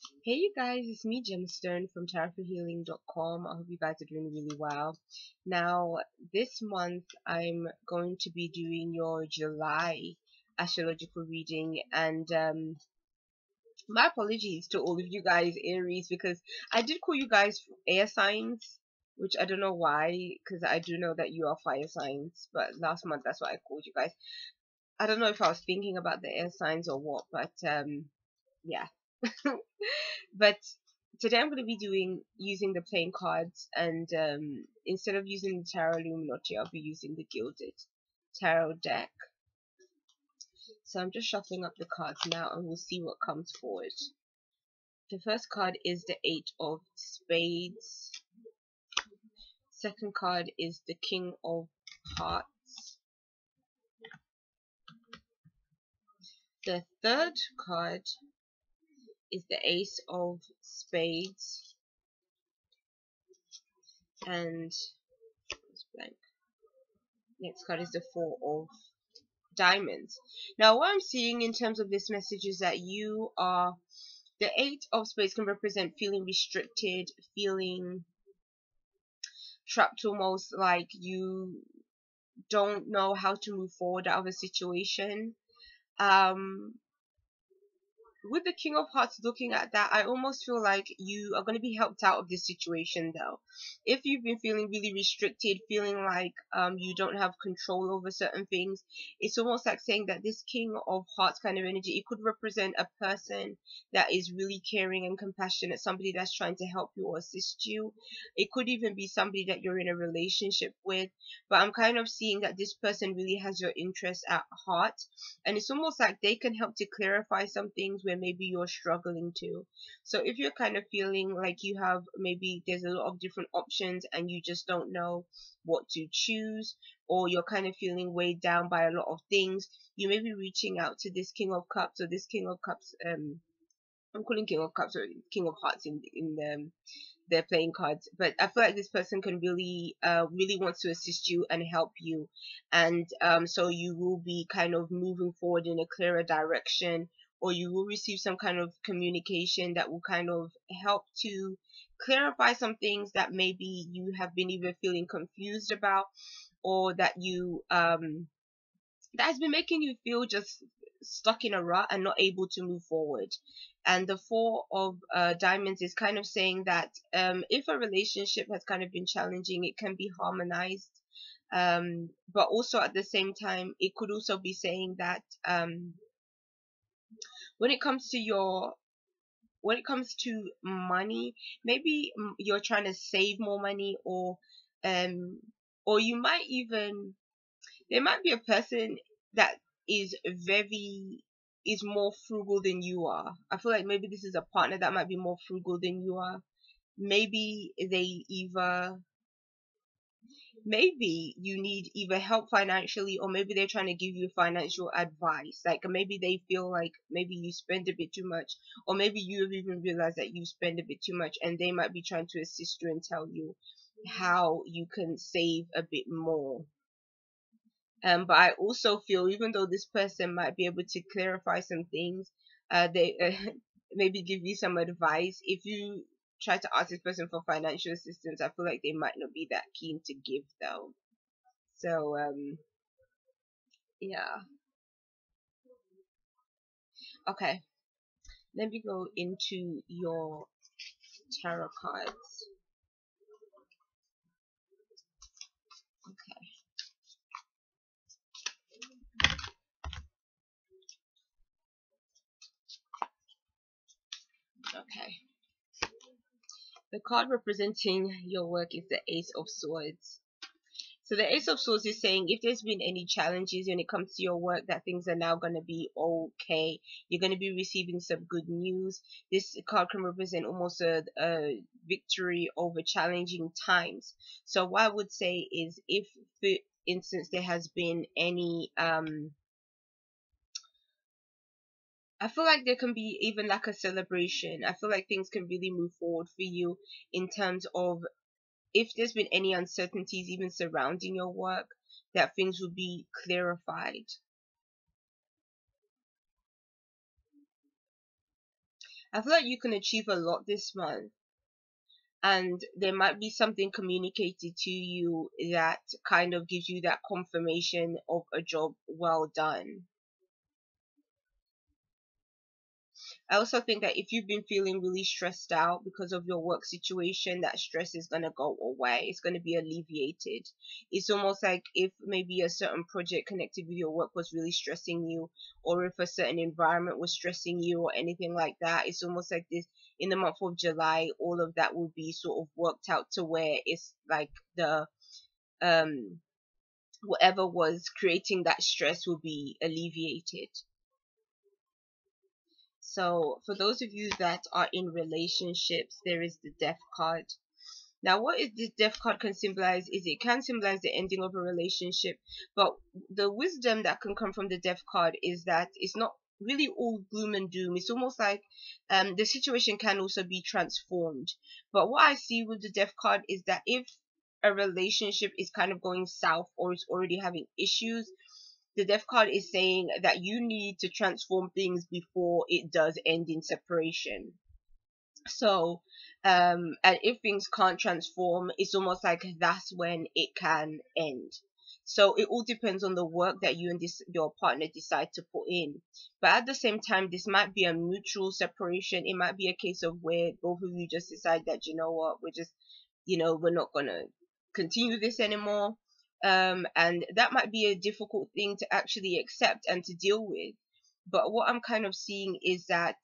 Hey you guys, it's me Gemstone from tarotforhealing.com. I hope you guys are doing really well. Now, this month I'm going to be doing your July astrological reading, and my apologies to all of you guys Aries, because I did call you guys air signs, which I don't know why, because I do know that you are fire signs, but last month that's what I called you guys. I don't know if I was thinking about the air signs or what, but yeah. But today I'm going to be using the plain cards, and instead of using the Tarot Illuminati, I'll be using the Gilded Tarot deck. So I'm just shuffling up the cards now, and we'll see what comes forward. The first card is the Eight of Spades. Second card is the King of Hearts. The third card is the Ace of Spades, and it's blank. Next card is the Four of Diamonds. Now, what I'm seeing in terms of this message is that the Eight of Spades can represent feeling restricted, feeling trapped, almost like you don't know how to move forward out of a situation. With the King of Hearts looking at that, I almost feel like you are going to be helped out of this situation though. If you've been feeling really restricted, feeling like you don't have control over certain things, it's almost like saying that this King of Hearts kind of energy, it could represent a person that is really caring and compassionate, somebody that's trying to help you or assist you. It could even be somebody that you're in a relationship with, but I'm kind of seeing that this person really has your interest at heart, and it's almost like they can help to clarify some things where maybe you're struggling to. So if you're kind of feeling like you have, maybe there's a lot of different options and you just don't know what to choose, or you're kind of feeling weighed down by a lot of things, you may be reaching out to this King of Cups, or this King of Cups, I'm calling King of Cups or King of Hearts in their playing cards, but I feel like this person can really really wants to assist you and help you, and so you will be kind of moving forward in a clearer direction, or you will receive some kind of communication that will kind of help to clarify some things that maybe you have been either feeling confused about, or that you that has been making you feel just stuck in a rut and not able to move forward. And the Four of Diamonds is kind of saying that if a relationship has kind of been challenging, it can be harmonized. But also at the same time, it could also be saying that when it comes to money, maybe you're trying to save more money, um or you might even, there might be a person that is more frugal than you are. I feel like maybe this is a partner that might be more frugal than you are. Maybe maybe you need either help financially, or maybe they're trying to give you financial advice. Like maybe they feel like maybe you spend a bit too much, or maybe you have even realized that you spend a bit too much, and they might be trying to assist you and tell you how you can save a bit more. But I also feel, even though this person might be able to clarify some things, they maybe give you some advice. If you try to ask this person for financial assistance, I feel like they might not be that keen to give though. So yeah. Okay, let me go into your tarot cards. Okay. Okay. The card representing your work is the Ace of Swords. So the Ace of Swords is saying if there's been any challenges when it comes to your work, that things are now going to be okay. You're going to be receiving some good news. This card can represent almost a victory over challenging times. So what I would say is, if for instance there has been any I feel like there can be even like a celebration. I feel like things can really move forward for you in terms of, if there's been any uncertainties even surrounding your work, that things will be clarified. I feel like you can achieve a lot this month, and there might be something communicated to you that kind of gives you that confirmation of a job well done. I also think that if you've been feeling really stressed out because of your work situation, that stress is going to go away. It's going to be alleviated. It's almost like if maybe a certain project connected with your work was really stressing you, or if a certain environment was stressing you, or anything like that. It's almost like this in the month of July, all of that will be sort of worked out to where it's like the um whatever was creating that stress will be alleviated. So for those of you that are in relationships, there is the death card. Now, what is this death card can symbolize is it can symbolize the ending of a relationship, but the wisdom that can come from the death card is that it's not really all gloom and doom. It's almost like the situation can also be transformed. But what I see with the death card is that if a relationship is kind of going south or is already having issues, the death card is saying that you need to transform things before it does end in separation. So, and if things can't transform, it's almost like that's when it can end. So it all depends on the work that you and your partner decide to put in. But at the same time, this might be a mutual separation. It might be a case of where both of you just decide that, you know what, we're just, we're not gonna continue this anymore. And that might be a difficult thing to actually accept and to deal with. But what I'm kind of seeing is that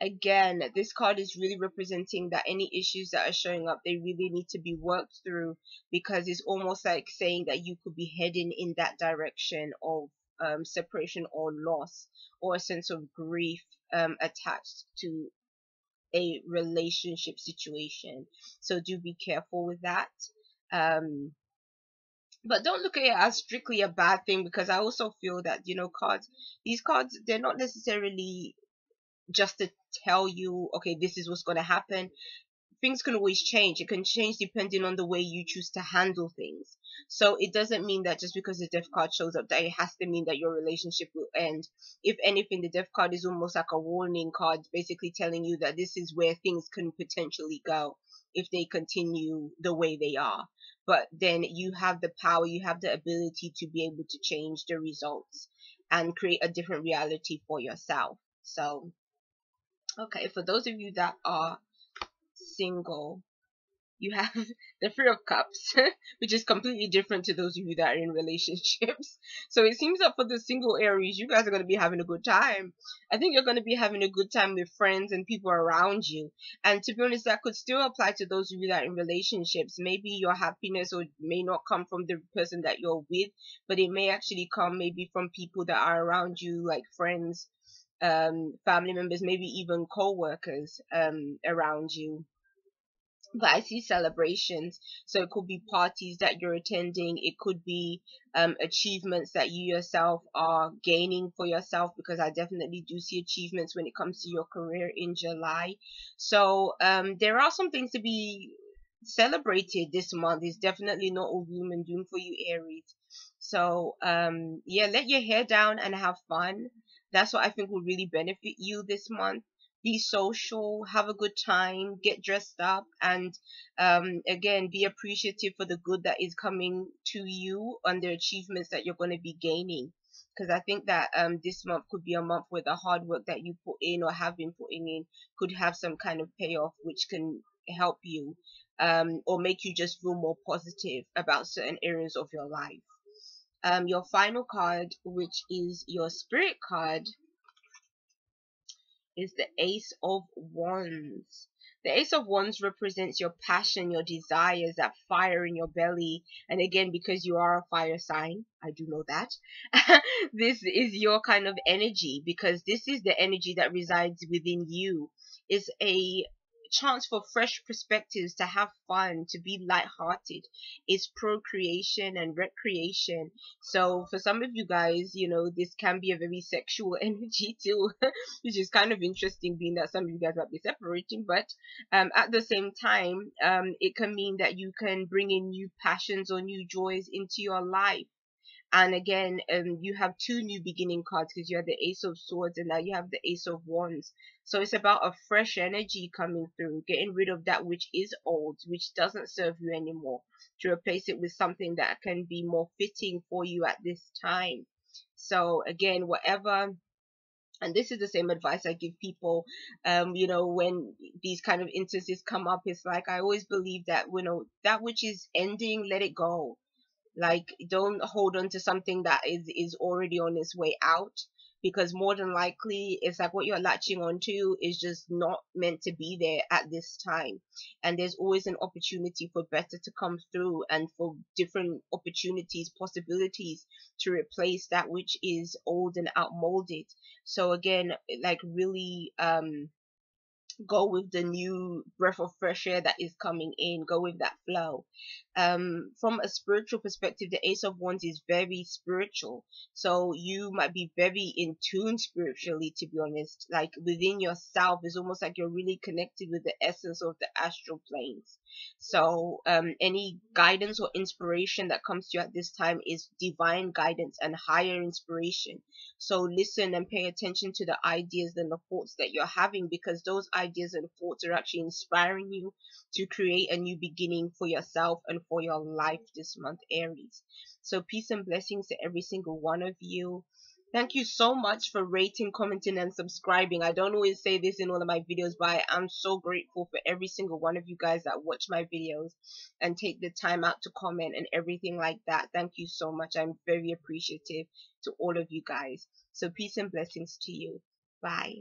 again, this card is really representing that any issues that are showing up, they really need to be worked through, because it's almost like saying that you could be heading in that direction of separation or loss, or a sense of grief attached to a relationship situation. So do be careful with that. Um, but don't look at it as strictly a bad thing, because I also feel that, these cards, they're not necessarily just to tell you, okay, this is what's going to happen. Things can always change. It can change depending on the way you choose to handle things. So it doesn't mean that just because the death card shows up that it has to mean that your relationship will end. If anything, the death card is almost like a warning card, basically telling you that this is where things can potentially go if they continue the way they are. But then you have the power, you have the ability to be able to change the results and create a different reality for yourself. So okay, for those of you that are single, you have the Three of Cups, which is completely different to those of you that are in relationships. So it seems that for the single Aries, you guys are going to be having a good time. I think you're going to be having a good time with friends and people around you. And to be honest, that could still apply to those of you that are in relationships. Maybe your happiness or may not come from the person that you're with, but it may actually come maybe from people that are around you, like friends, family members, maybe even co-workers around you. But I see celebrations, so it could be parties that you're attending, it could be achievements that you yourself are gaining for yourself, because I definitely do see achievements when it comes to your career in July. So there are some things to be celebrated this month. It's definitely not all gloom and doom for you, Aries. So yeah, let your hair down and have fun. That's what I think will really benefit you this month. Be social, have a good time, get dressed up, and again, be appreciative for the good that is coming to you and the achievements that you're going to be gaining. Because I think that this month could be a month where the hard work that you put in or have been putting in could have some kind of payoff, which can help you or make you just feel more positive about certain areas of your life. Your final card, which is your spirit card, is the Ace of Wands. The Ace of Wands represents your passion, your desires, that fire in your belly. And again, because you are a fire sign, I do know that, this is your kind of energy, because this is the energy that resides within you. It's a chance for fresh perspectives, to have fun, to be lighthearted. It's procreation and recreation. So for some of you guys, this can be a very sexual energy too, which is kind of interesting, being that some of you guys might be separating. But at the same time, it can mean that you can bring in new passions or new joys into your life. And again, you have two new beginning cards because you have the Ace of Swords and now you have the Ace of Wands. So it's about a fresh energy coming through, getting rid of that which is old, which doesn't serve you anymore, to replace it with something that can be more fitting for you at this time. So again, whatever, and this is the same advice I give people, when these kind of instances come up. It's like I always believe that, that which is ending, let it go. Like, don't hold on to something that is already on its way out, because more than likely it's like what you're latching onto is just not meant to be there at this time. And there's always an opportunity for better to come through, and for different opportunities, possibilities to replace that which is old and outmolded. So again, like, really go with the new breath of fresh air that is coming in. Go with that flow. From a spiritual perspective, the Ace of Wands is very spiritual. So you might be very in tune spiritually, to be honest. Like, within yourself, it's almost like you're really connected with the essence of the astral planes. So any guidance or inspiration that comes to you at this time is divine guidance and higher inspiration. So listen and pay attention to the ideas and the thoughts that you're having, because those ideas and thoughts are actually inspiring you to create a new beginning for yourself and for your life this month, Aries. So peace and blessings to every single one of you. Thank you so much for rating, commenting, and subscribing. I don't always say this in all of my videos, but I'm so grateful for every single one of you guys that watch my videos and take the time out to comment and everything like that. Thank you so much. I'm very appreciative to all of you guys. So peace and blessings to you. Bye.